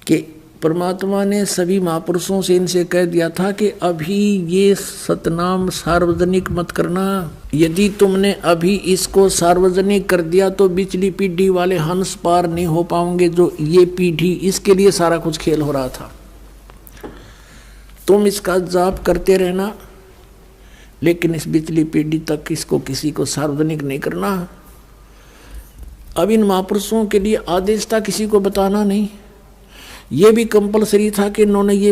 कि परमात्मा ने सभी महापुरुषों से इनसे कह दिया था कि अभी ये सतनाम सार्वजनिक मत करना। यदि तुमने अभी इसको सार्वजनिक कर दिया तो पिछली पीढ़ी वाले हंस पार नहीं हो पाओगे। जो ये पीढ़ी, इसके लिए सारा कुछ खेल हो रहा था। तुम इसका जाप करते रहना, लेकिन इस पिछली पीढ़ी तक इसको किसी को सार्वजनिक नहीं करना। अब इन महापुरुषों के लिए आदेश था किसी को बताना नहीं। ये भी कंपलसरी था कि इन्होंने ये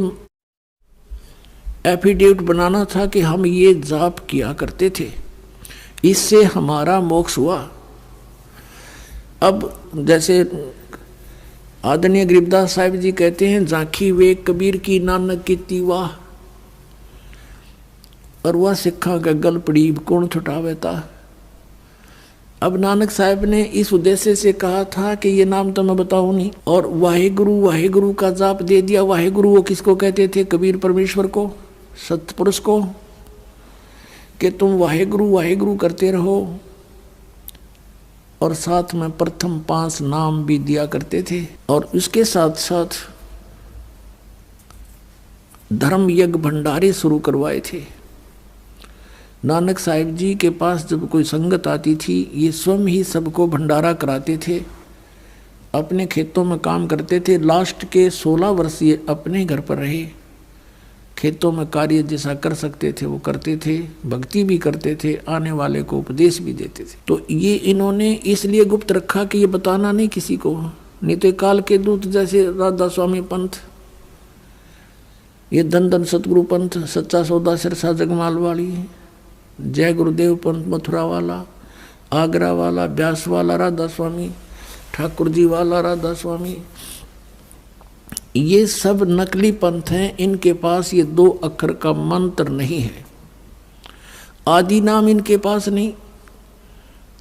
एफिडेविट बनाना था कि हम ये जाप किया करते थे, इससे हमारा मोक्ष हुआ। अब जैसे आदरणीय गरीबदास साहिब जी कहते हैं, झांकी वे कबीर की नानक की तीवा, और वह सिखा का गल पड़ी कौन छुटावे था। अब नानक साहब ने इस उद्देश्य से कहा था कि ये नाम तो मैं बताऊं नहीं, और वाहेगुरु वाहेगुरु का जाप दे दिया। वाहेगुरु वो किसको कहते थे? कबीर परमेश्वर को, सतपुरुष को, कि तुम वाहेगुरु वाहेगुरु करते रहो। और साथ में प्रथम 5 नाम भी दिया करते थे, और उसके साथ साथ धर्म यज्ञ भंडारे शुरू करवाए थे। नानक साहिब जी के पास जब कोई संगत आती थी, ये स्वयं ही सबको भंडारा कराते थे, अपने खेतों में काम करते थे। लास्ट के 16 वर्ष ये अपने घर पर रहे, खेतों में कार्य जैसा कर सकते थे वो करते थे, भक्ति भी करते थे, आने वाले को उपदेश भी देते थे। तो ये इन्होंने इसलिए गुप्त रखा कि ये बताना नहीं किसी को, नहीं तो काल के दूत जैसे राधा स्वामी पंथ, ये धन धन सतगुरु पंथ, सच्चा सौदा सिरसा जगमाल वाली, जय गुरुदेव पंथ मथुरा वाला, आगरा वाला, ब्यास वाला राधा स्वामी, ठाकुर जी वाला राधा स्वामी, ये सब नकली पंथ हैं। इनके पास ये 2 अक्षर का मंत्र नहीं है, आदि नाम इनके पास नहीं।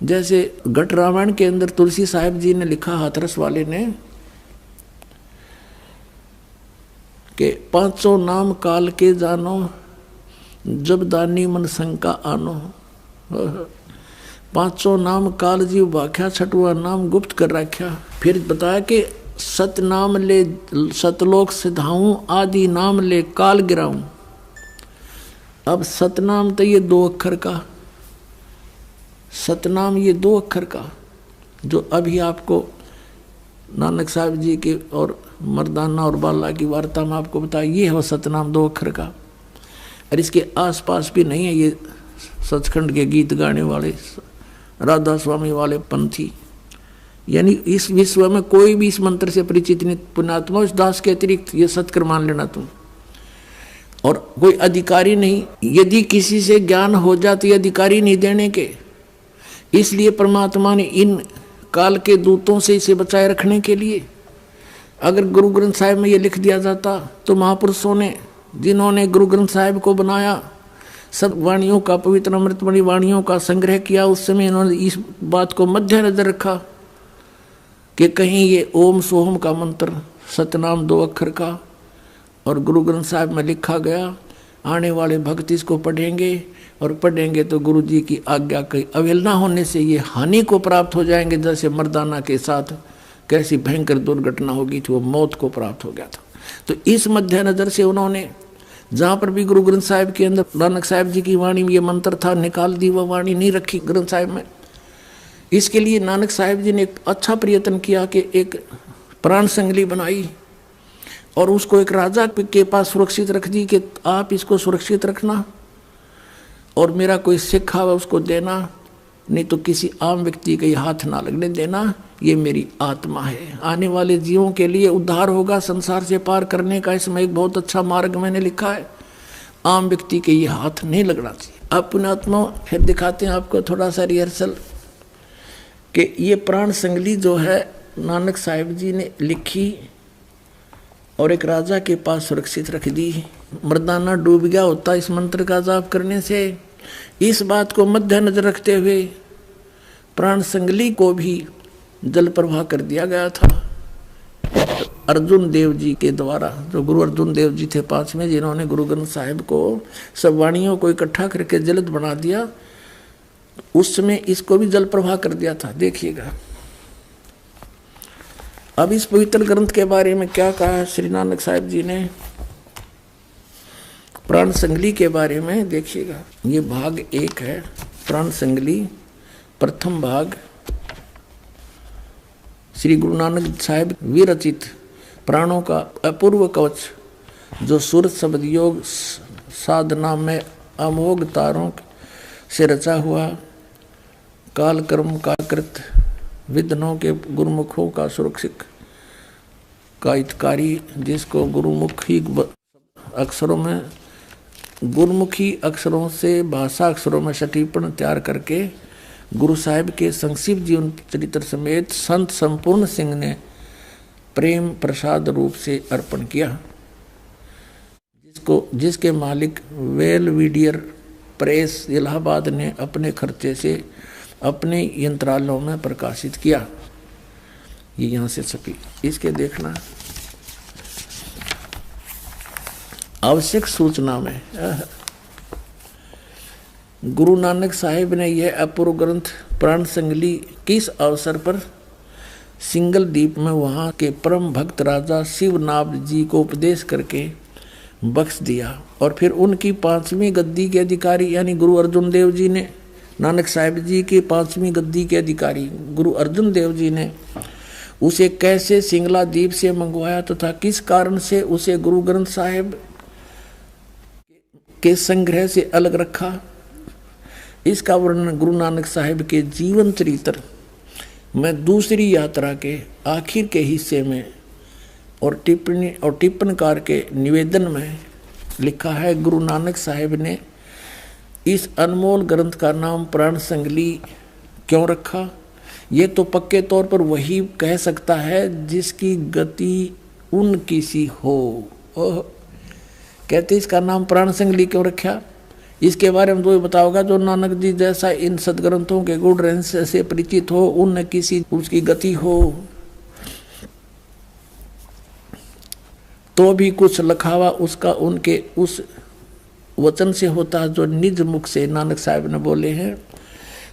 जैसे घट रामायण के अंदर तुलसी साहिब जी ने लिखा, हाथरस वाले ने, कि 500 नाम काल के जानो, जब दानी मन शंका आनो। 500 नाम काल जीव भाख्या, 6वां नाम गुप्त कर रखा। फिर बताया कि सत नाम ले सतलोक सिधाऊं, आदि नाम ले काल गिराऊं। अब सतनाम तो ये 2 अक्षर का, सतनाम ये 2 अक्षर का, जो अभी आपको नानक साहब जी के और मर्दाना और बाला की वार्ता में आपको बताया, ये है वो सतनाम 2 अक्षर का। और इसके आसपास भी नहीं है ये सचखंड के गीत गाने वाले राधा स्वामी वाले पंथी। यानी इस विश्व में कोई भी इस मंत्र से परिचित नहीं। पुण्यात्मा उस दास के अतिरिक्त ये सत्कर मान लेना तुम, और कोई अधिकारी नहीं। यदि किसी से ज्ञान हो जाते ये अधिकारी नहीं देने के, इसलिए परमात्मा ने इन काल के दूतों से इसे बचाए रखने के लिए, अगर गुरु ग्रंथ साहिब में ये लिख दिया जाता तो महापुरुषों ने, जिन्होंने गुरु ग्रंथ साहिब को बनाया, सब वाणियों का, पवित्र अमृतमणि वाणियों का संग्रह किया, उस समय इन्होंने इस बात को मद्देनजर रखा कि कहीं ये ओम सोहम का मंत्र, सतनाम 2 अक्षर का, और गुरु ग्रंथ साहिब में लिखा गया, आने वाले भक्त इसको पढ़ेंगे, और पढ़ेंगे तो गुरु जी की आज्ञा की अवहेलना होने से ये हानि को प्राप्त हो जाएंगे। जैसे मर्दाना के साथ कैसी भयंकर दुर्घटना होगी थी, वो मौत को प्राप्त हो गया था। तो इस मद्देनजर से उन्होंने जहाँ पर भी गुरु ग्रंथ साहिब के अंदर नानक साहिब जी की वाणी में ये मंत्र था, निकाल दी, वह वाणी नहीं रखी ग्रंथ साहिब में। इसके लिए नानक साहिब जी ने एक अच्छा प्रयत्न किया कि एक प्राण संगली बनाई, और उसको एक राजा के पास सुरक्षित रख दी कि आप इसको सुरक्षित रखना, और मेरा कोई सिख है उसको देना, नहीं तो किसी आम व्यक्ति के हाथ ना लगने देना, ये मेरी आत्मा है। आने वाले जीवों के लिए उद्धार होगा, संसार से पार करने का इसमें एक बहुत अच्छा मार्ग मैंने लिखा है, आम व्यक्ति के ये हाथ नहीं लगना चाहिए। अब पुण्यात्मा फिर दिखाते हैं आपको थोड़ा सा रिहर्सल, कि ये प्राण संगली जो है नानक साहिब जी ने लिखी और एक राजा के पास सुरक्षित रख दी। मर्दाना डूब गया होता इस मंत्र का जाप करने से। इस बात को मद्देनजर रखते हुए प्राण संगली को भी जल प्रवाह कर दिया गया था अर्जुन देव जी के द्वारा, जो गुरु अर्जुन देव जी थे 5वें, जिन्होंने गुरु ग्रंथ साहिब को सब वाणियों को इकट्ठा करके जलद बना दिया। उस समय इसको भी जल प्रवाह कर दिया था। देखिएगा, अब इस पवित्र ग्रंथ के बारे में क्या कहा श्री नानक साहिब जी ने प्राण संगली के बारे में देखिएगा। ये भाग 1 है, प्राण संगली, प्रथम भाग। श्री गुरु नानक साहिब विरचित प्राणों का अपूर्व कवच, जो सूरत शब्द योग साधना में अमोघ तारों से रचा हुआ, काल कर्म का कृत, विद्वानों के गुरुमुखों का सुरक्षित का हितकारी, जिसको गुरुमुखी अक्षरों से भाषा अक्षरों में सटीपण तैयार करके गुरु साहिब के संक्षिप्त जीवन चरित्र समेत संत संपूर्ण सिंह ने प्रेम प्रसाद रूप से अर्पण किया, जिसके मालिक वेलविडियर प्रेस इलाहाबाद ने अपने खर्चे से अपने यंत्रालयों में प्रकाशित किया। ये यहाँ से छपी, इसके देखना आवश्यक सूचना में गुरु नानक साहिब ने यह अपूर्व ग्रंथ प्राण संगली किस अवसर पर सिंगल द्वीप में वहाँ के परम भक्त राजा शिवनाभ जी को उपदेश करके बख्श दिया, और फिर उनकी 5वीं गद्दी के अधिकारी यानी गुरु अर्जुन देव जी ने, नानक साहिब जी की 5वीं गद्दी के अधिकारी गुरु अर्जुन देव जी ने उसे कैसे सिंगला द्वीप से मंगवाया तथा किस कारण से उसे गुरु ग्रंथ साहिब के संग्रह से अलग रखा, इसका वर्णन गुरु नानक साहिब के जीवन चरित्र में दूसरी यात्रा के आखिर के हिस्से में और टिप्पणकार के निवेदन में लिखा है। गुरु नानक साहिब ने इस अनमोल ग्रंथ का नाम प्राण संगली क्यों रखा, ये तो पक्के तौर पर वही कह सकता है जिसकी गति उनकी सी हो। कहते इसका नाम प्राण संगली क्यों रखा, इसके बारे में तो बताओगा जो नानक जी जैसा इन सदग्रंथों के गुण रहस्य से परिचित हो, उन किसी उसकी गति हो तो भी कुछ लखावा उसका उनके उस वचन से होता जो निज मुख से नानक साहिब ने बोले हैं,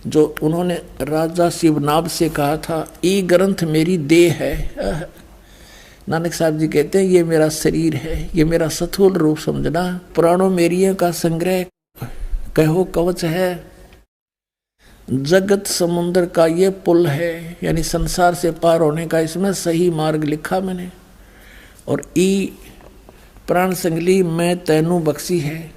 जो उन्होंने राजा शिवनाभ से कहा था, ये ग्रंथ मेरी देह है। नानक साहब जी कहते हैं ये मेरा शरीर है, ये मेरा स्थूल रूप समझना, प्राणों मेरियों का संग्रह कहो कवच है, जगत समुद्र का ये पुल है, यानी संसार से पार होने का इसमें सही मार्ग लिखा मैंने। और ई प्राण संगली मैं तैनू बख्शी है,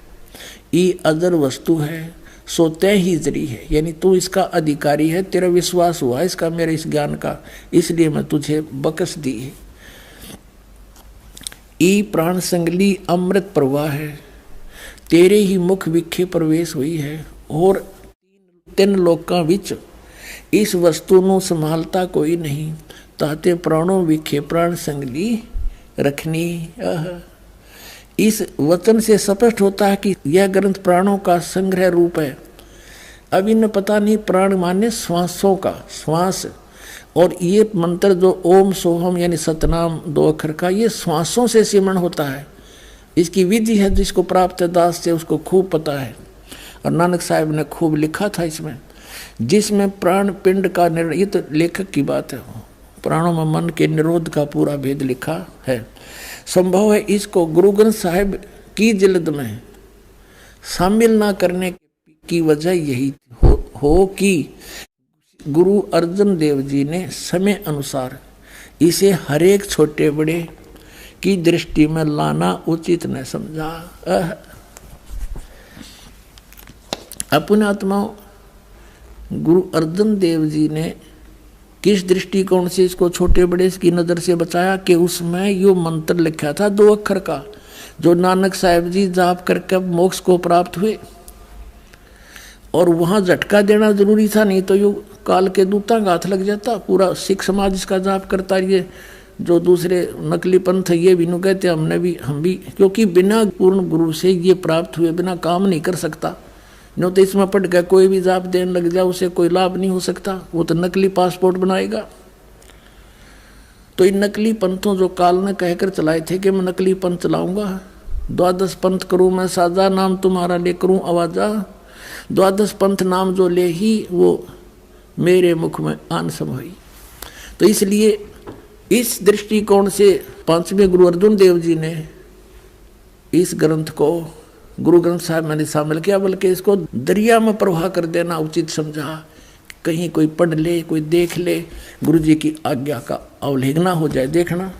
ई अजर वस्तु है, सो तय ही जरी है, यानी तू इसका अधिकारी है, तेरा विश्वास हुआ इसका मेरे इस ज्ञान का, इसलिए मैं तुझे बख्श दी है। ई प्राण संगली अमृत प्रवाह है, तेरे ही मुख विखे प्रवेश हुई है, और 3 लोकां विच इस वस्तु ਨੂੰ संभालता कोई नहीं, ताते प्राणों विखे प्राण संगली रखनी। इस वचन से स्पष्ट होता है कि यह ग्रंथ प्राणों का संग्रह रूप है। अब इन्हें पता नहीं, प्राण माने श्वासों का श्वास, और ये मंत्र जो ओम सोहम यानी सतनाम 2 अक्षर का, ये श्वासों से सिमरण होता है। इसकी विधि है, जिसको प्राप्त है दास से उसको खूब पता है, और नानक साहिब ने खूब लिखा था इसमें, जिसमें प्राण पिंड का ये तो लेखक की बात है, प्राणों में मन के निरोध का पूरा भेद लिखा है। संभव है इसको गुरु ग्रंथ साहिब की जिल्द में शामिल ना करने की वजह यही हो कि गुरु अर्जुन देव जी ने समय अनुसार इसे हर एक छोटे बड़े की दृष्टि में लाना उचित न समझा। अपने आत्माओं गुरु अर्जुन देव जी ने किस दृष्टिकोण से इसको छोटे बड़े की नज़र से बचाया कि उसमें यो मंत्र लिखा था 2 अक्षर का, जो नानक साहिब जी जाप करके मोक्ष को प्राप्त हुए, और वहाँ झटका देना जरूरी था, नहीं तो यो काल के दूता का हाथ लग जाता। पूरा सिख समाज इसका जाप करता, ये जो दूसरे नकली पंथ है ये भी नु कहते हम भी, क्योंकि बिना पूर्ण गुरु से ये प्राप्त हुए बिना काम नहीं कर सकता। नो तो इसमें पढ़ के कोई भी जाप देने लग जाए उसे कोई लाभ नहीं हो सकता, वो तो नकली पासपोर्ट बनाएगा। तो इन नकली पंथों जो काल ने कहकर चलाए थे कि मैं नकली पंथ चलाऊंगा, 12 पंथ करूं मैं साजा, नाम तुम्हारा ले करूं आवाजा, 12 पंथ नाम जो ले ही वो मेरे मुख में आन समाई। तो इसलिए इस दृष्टिकोण से पांचवें गुरु अर्जुन देव जी ने इस ग्रंथ को गुरु ग्रंथ साहब मैंने शामिल किया, बल्कि इसको दरिया में प्रवाह कर देना उचित समझा। कहीं कोई पढ़ ले, कोई देख ले, गुरु जी की आज्ञा का अवहेलना हो जाए। देखना,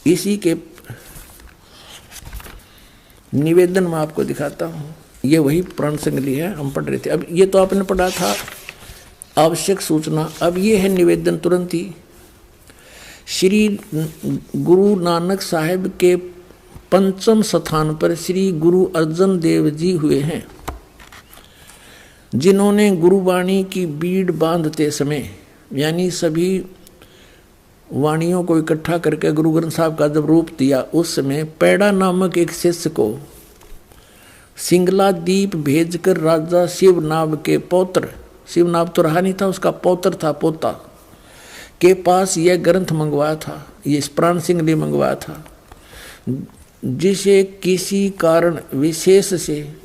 इसी के निवेदन में आपको दिखाता हूँ। ये वही प्राण संगली है, हम पढ़ रहे थे। अब ये तो आपने पढ़ा था आवश्यक सूचना, अब ये है निवेदन तुरंत ही। श्री गुरु नानक साहेब के पंचम स्थान पर श्री गुरु अर्जन देव जी हुए हैं, जिन्होंने गुरुवाणी की बीड़ बांधते समय, यानी सभी वाणियों को इकट्ठा करके गुरु ग्रंथ साहब का जब रूप दिया, उस समय पैड़ा नामक एक शिष्य को सिंगला दीप भेजकर राजा शिवनाभ के पौत्र, शिवनाभ तो रहा नहीं था, उसका पौत्र था, पोता के पास यह ग्रंथ मंगवाया था, ये प्राण सिंह ने मंगवाया था, जिसे किसी कारण विशेष से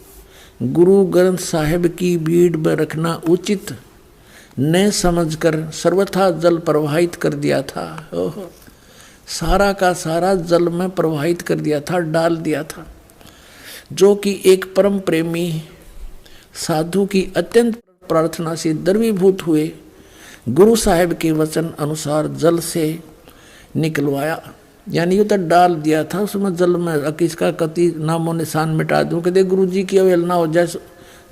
गुरु ग्रंथ साहिब की भीड़ में रखना उचित न समझकर सर्वथा जल प्रवाहित कर दिया था। ओहो, सारा का सारा जल में प्रवाहित कर दिया था, डाल दिया था। जो कि एक परम प्रेमी साधु की अत्यंत प्रार्थना से द्रवीभूत हुए गुरु साहिब के वचन अनुसार जल से निकलवाया, यानी ये तो डाल दिया था उसमें जल में, किसका कति नामो निशान मिटा दूं, कहते गुरु जी की अवहेलना हो जाए,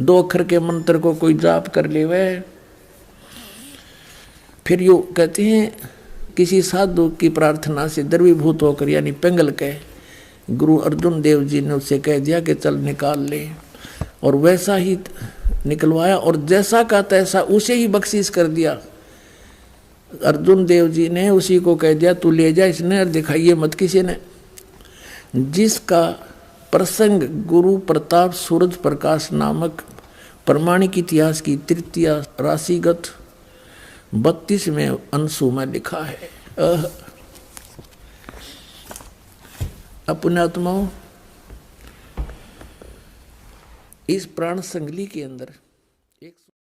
2 अक्षर के मंत्र को कोई जाप कर ले वह। फिर यू कहते हैं किसी साधु की प्रार्थना से द्रवीभूत होकर, यानी पिंगल के गुरु अर्जुन देव जी ने उससे कह दिया कि चल निकाल ले, और वैसा ही निकलवाया, और जैसा का तैसा उसे ही बख्शीश कर दिया। अर्जुन देव जी ने उसी को कह दिया तू ले जा, इसने दिखाइए मत किसी ने। जिसका प्रसंग गुरु प्रताप सूरज प्रकाश नामक प्रमाणिक इतिहास की तृतीय राशिगत 32वें अंशु में लिखा है। पुण्यात्माओं, इस प्राण संगली के अंदर